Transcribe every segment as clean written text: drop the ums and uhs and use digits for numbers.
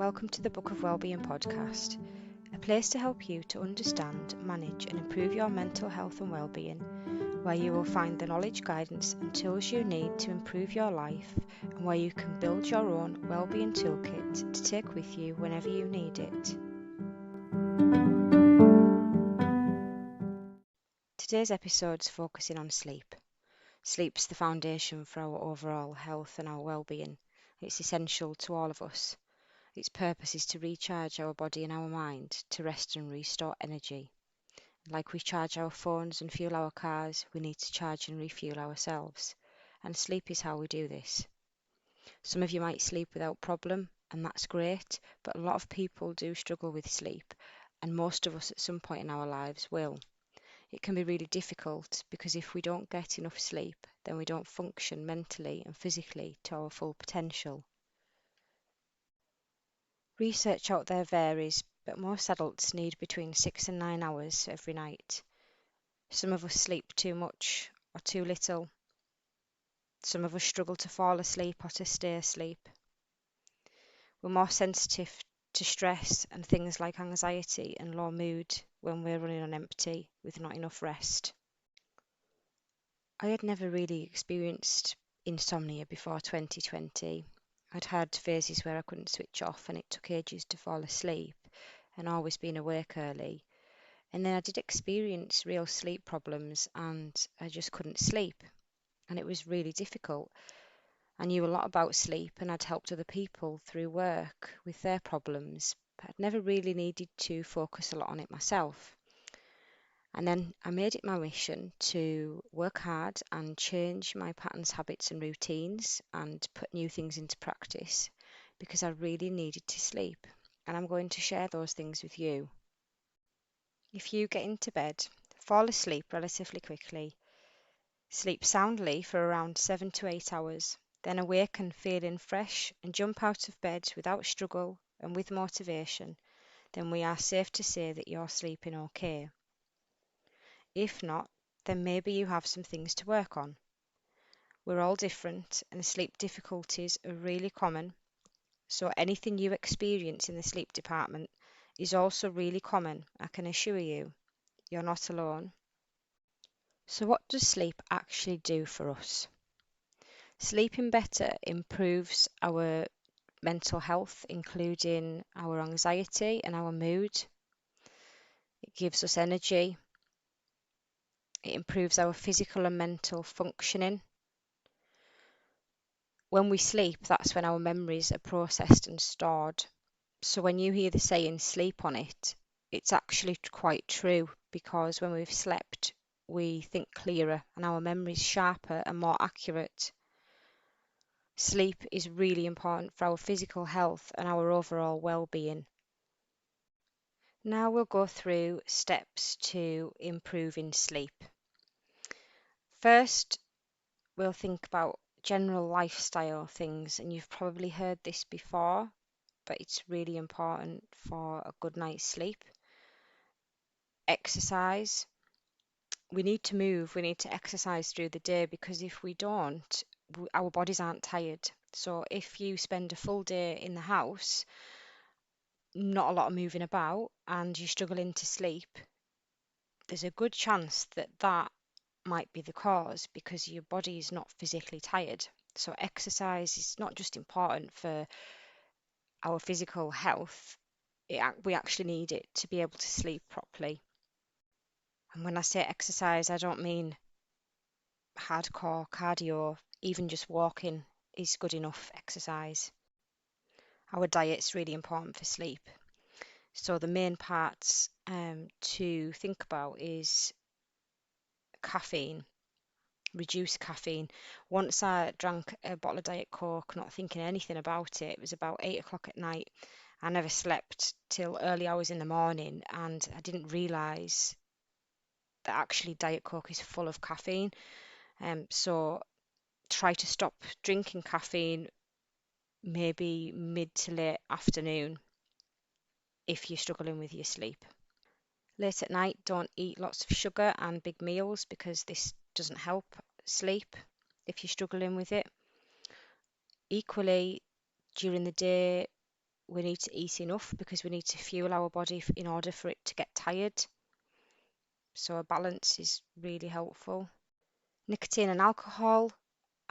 welcome to the Book of Wellbeing podcast, a place to help you to understand, manage and improve your mental health and wellbeing, where you will find the knowledge, guidance and tools you need to improve your life and where you can build your own wellbeing toolkit to take with you whenever you need it. Today's episode is focusing on sleep. Sleep's the foundation for our overall health and our wellbeing. It's essential to all of us. Its purpose is to recharge our body and our mind, to rest and restore energy. Like we charge our phones and fuel our cars, we need to charge and refuel ourselves. And sleep is how we do this. Some of you might sleep without problem, and that's great, but a lot of people do struggle with sleep, and most of us at some point in our lives will. It can be really difficult because if we don't get enough sleep, then we don't function mentally and physically to our full potential. Research out there varies, but most adults need between 6 and 9 hours every night. Some of us sleep too much or too little. Some of us struggle to fall asleep or to stay asleep. We're more sensitive to stress and things like anxiety and low mood when we're running on empty with not enough rest. I had never really experienced insomnia before 2020. I'd had phases where I couldn't switch off and it took ages to fall asleep and always being awake early. And then I did experience real sleep problems and I just couldn't sleep. And it was really difficult. I knew a lot about sleep and I'd helped other people through work with their problems, but I'd never really needed to focus a lot on it myself. And then I made it my mission to work hard and change my patterns, habits and routines and put new things into practice because I really needed to sleep. And I'm going to share those things with you. If you get into bed, fall asleep relatively quickly, sleep soundly for around 7 to 8 hours, then awaken feeling fresh and jump out of bed without struggle and with motivation, then we are safe to say that you're sleeping okay. If not, then maybe you have some things to work on. We're all different and sleep difficulties are really common, so anything you experience in the sleep department is also really common, I can assure you. You're not alone. So what does sleep actually do for us? Sleeping better improves our mental health, including our anxiety and our mood. It gives us energy. It improves our physical and mental functioning. When we sleep, that's when our memories are processed and stored. So when you hear the saying sleep on it, it's actually quite true because when we've slept, we think clearer and our memory's sharper and more accurate. Sleep is really important for our physical health and our overall well-being. Now we'll go through steps to improving sleep. First, we'll think about general lifestyle things, and you've probably heard this before, but it's really important for a good night's sleep. Exercise. We need to move, we need to exercise through the day because if we don't, our bodies aren't tired. So if you spend a full day in the house, not a lot of moving about, and you're struggling to sleep, there's a good chance that that might be the cause because your body is not physically tired. So exercise is not just important for our physical health, we actually need it to be able to sleep properly. And when I say exercise, I don't mean hardcore cardio, even just walking is good enough exercise. Our diet's really important for sleep. So the main parts to think about is caffeine. Reduce caffeine. Once I drank a bottle of Diet Coke, not thinking anything about it. It was about 8 o'clock at night. I never slept till early hours in the morning, and I didn't realise that actually Diet Coke is full of caffeine. So try to stop drinking caffeine maybe mid to late afternoon if you're struggling with your sleep. Late at night, don't eat lots of sugar and big meals because this doesn't help sleep if you're struggling with it. Equally, during the day, we need to eat enough because we need to fuel our body in order for it to get tired. So a balance is really helpful. Nicotine and alcohol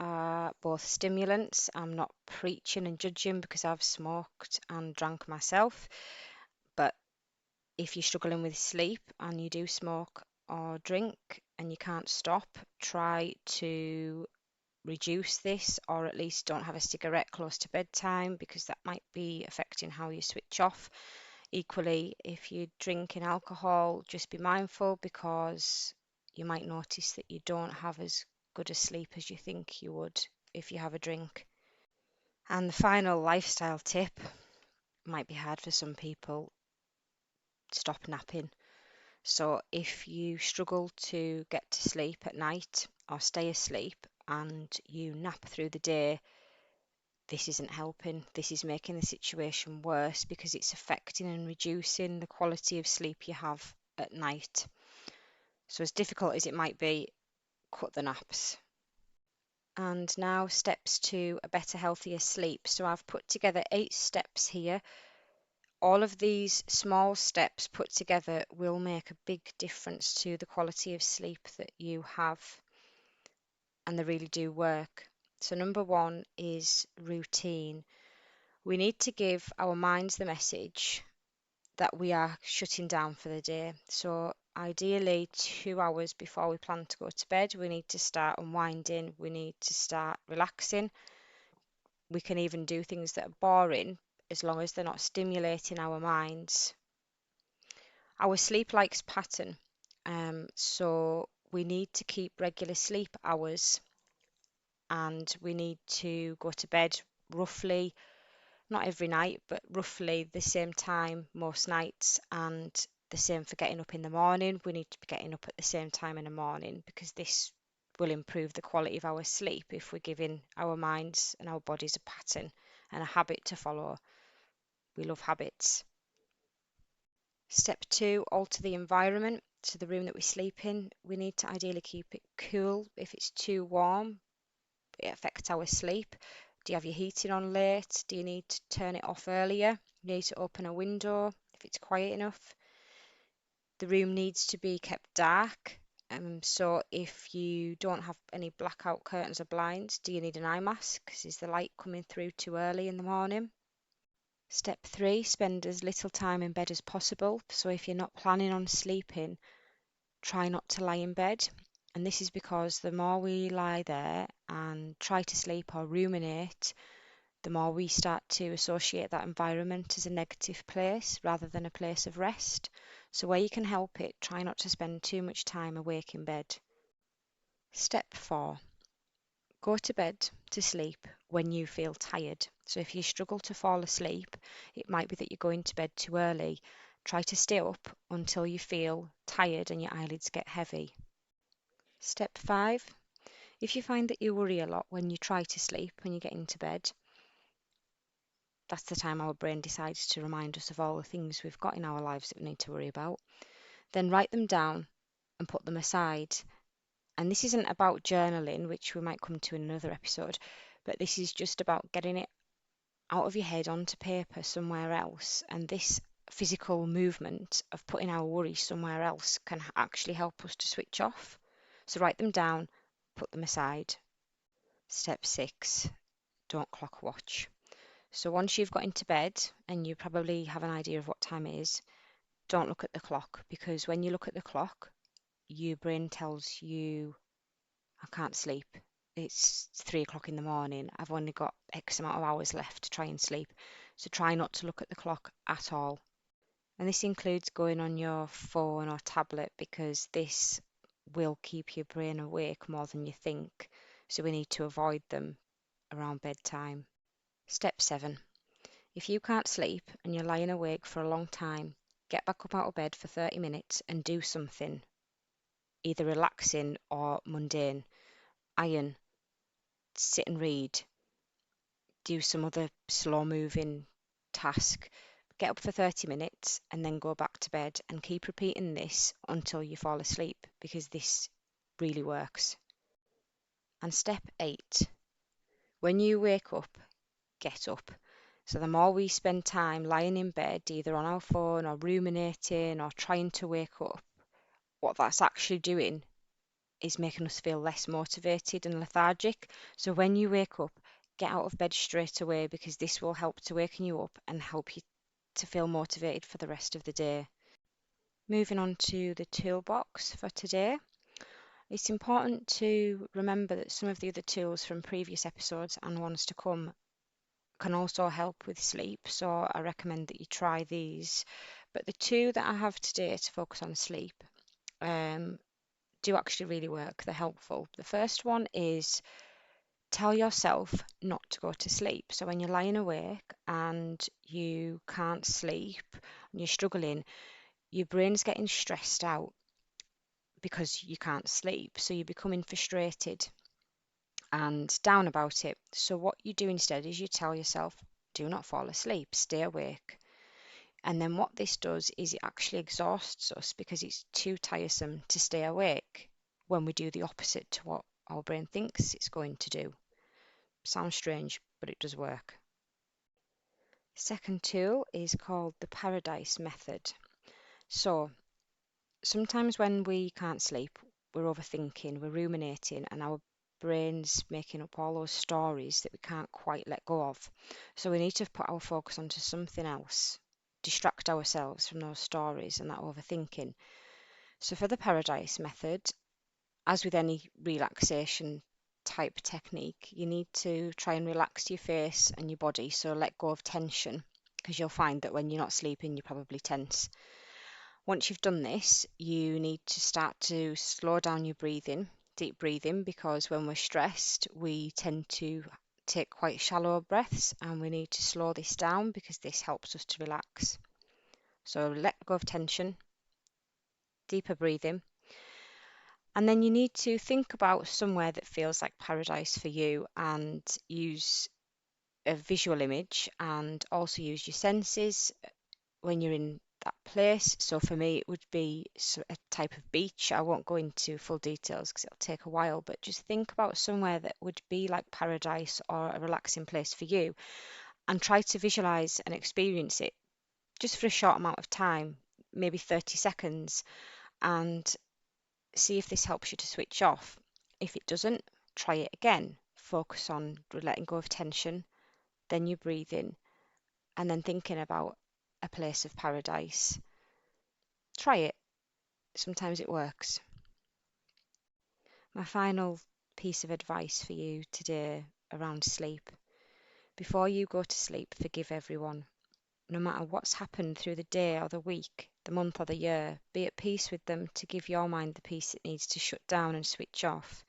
are both stimulants. I'm not preaching and judging because I've smoked and drank myself, but if you're struggling with sleep and you do smoke or drink and you can't stop, try to reduce this, or at least don't have a cigarette close to bedtime because that might be affecting how you switch off. Equally, if you're drinking alcohol, just be mindful because you might notice that you don't have as good a sleep as you think you would if you have a drink. And the final lifestyle tip might be hard for some people: stop napping. So if you struggle to get to sleep at night or stay asleep and you nap through the day, this isn't helping. This is making the situation worse because it's affecting and reducing the quality of sleep you have at night. So as difficult as it might be, cut the naps. And now steps to a better, healthier sleep. So I've put together 8 steps here. All of these small steps put together will make a big difference to the quality of sleep that you have, and they really do work. So number 1 is routine. We need to give our minds the message that we are shutting down for the day. So ideally 2 hours before we plan to go to bed, we need to start unwinding, we need to start relaxing. We can even do things that are boring as long as they're not stimulating our minds. Our sleep likes pattern, so we need to keep regular sleep hours, and we need to go to bed roughly, not every night, but roughly the same time most nights, and the same for getting up in the morning. We need to be getting up at the same time in the morning because this will improve the quality of our sleep if we're giving our minds and our bodies a pattern and a habit to follow. We love habits. Step 2, alter the environment. So the room that we sleep in, we need to ideally keep it cool. If it's too warm, it affects our sleep. Do you have your heating on late? Do you need to turn it off earlier? You need to open a window if it's quiet enough. The room needs to be kept dark. So if you don't have any blackout curtains or blinds, do you need an eye mask? Is the light coming through too early in the morning? Step 3, spend as little time in bed as possible. So if you're not planning on sleeping, try not to lie in bed. And this is because the more we lie there and try to sleep or ruminate, the more we start to associate that environment as a negative place rather than a place of rest. So where you can help it, try not to spend too much time awake in bed. Step 4, go to bed to sleep when you feel tired. So if you struggle to fall asleep, it might be that you're going to bed too early. Try to stay up until you feel tired and your eyelids get heavy. Step 5, if you find that you worry a lot when you try to sleep, when you get into bed, that's the time our brain decides to remind us of all the things we've got in our lives that we need to worry about. Then write them down and put them aside. And this isn't about journaling, which we might come to in another episode, but this is just about getting it out of your head onto paper somewhere else. And this physical movement of putting our worries somewhere else can actually help us to switch off. So write them down, put them aside. Step 6, don't clock watch. So once you've got into bed and you probably have an idea of what time it is, don't look at the clock, because when you look at the clock, your brain tells you, I can't sleep. It's 3 o'clock in the morning. I've only got X amount of hours left to try and sleep. So try not to look at the clock at all. And this includes going on your phone or tablet, because this will keep your brain awake more than you think. So we need to avoid them around bedtime. Step 7. If you can't sleep and you're lying awake for a long time, get back up out of bed for 30 minutes and do something, either relaxing or mundane. Iron, sit and read, do some other slow moving task. Get up for 30 minutes and then go back to bed, and keep repeating this until you fall asleep, because this really works. And step 8, when you wake up, get up. So the more we spend time lying in bed, either on our phone or ruminating or trying to wake up, what that's actually doing is making us feel less motivated and lethargic. So when you wake up, get out of bed straight away, because this will help to waken you up and help you to feel motivated for the rest of the day. Moving on to the toolbox for today. It's important to remember that some of the other tools from previous episodes and ones to come can also help with sleep, so I recommend that you try these. But the two that I have today to focus on sleep do actually really work. They're helpful. The first one is tell yourself not to go to sleep. So when you're lying awake and you can't sleep and you're struggling, your brain's getting stressed out because you can't sleep. So you're becoming frustrated and down about it. So what you do instead is you tell yourself, do not fall asleep, stay awake. And then what this does is it actually exhausts us because it's too tiresome to stay awake when we do the opposite to what our brain thinks it's going to do. Sounds strange, but it does work. Second tool is called the paradise method. So sometimes when we can't sleep, we're overthinking, we're ruminating, and our brain's making up all those stories that we can't quite let go of. So we need to put our focus onto something else, distract ourselves from those stories and that overthinking. So for the paradise method, as with any relaxation type technique, you need to try and relax your face and your body, so let go of tension, because you'll find that when you're not sleeping, you're probably tense. Once you've done this, you need to start to slow down your breathing, deep breathing, because when we're stressed, we tend to take quite shallow breaths, and we need to slow this down because this helps us to relax. So let go of tension, deeper breathing. And then you need to think about somewhere that feels like paradise for you and use a visual image and also use your senses when you're in that place. So for me, it would be a type of beach. I won't go into full details because it'll take a while, but just think about somewhere that would be like paradise or a relaxing place for you and try to visualize and experience it just for a short amount of time, maybe 30 seconds, and see if this helps you to switch off. If it doesn't, try it again. Focus on letting go of tension, then you breathe in, and then thinking about a place of paradise. Try it. Sometimes it works. My final piece of advice for you today around sleep. Before you go to sleep, forgive everyone. No matter what's happened through the day or the week, the month or the year, be at peace with them to give your mind the peace it needs to shut down and switch off.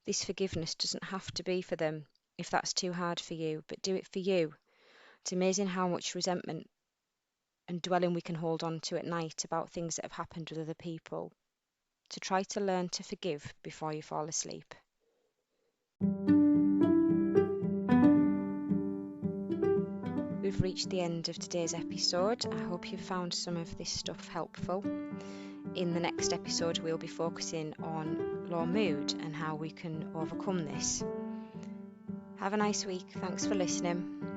This forgiveness doesn't have to be for them if that's too hard for you, but do it for you. It's amazing how much resentment and dwelling we can hold on to at night about things that have happened with other people. To try to learn to forgive before you fall asleep. We've reached the end of today's episode. I hope you found some of this stuff helpful. In the next episode, we'll be focusing on low mood and how we can overcome this. Have a nice week. Thanks for listening.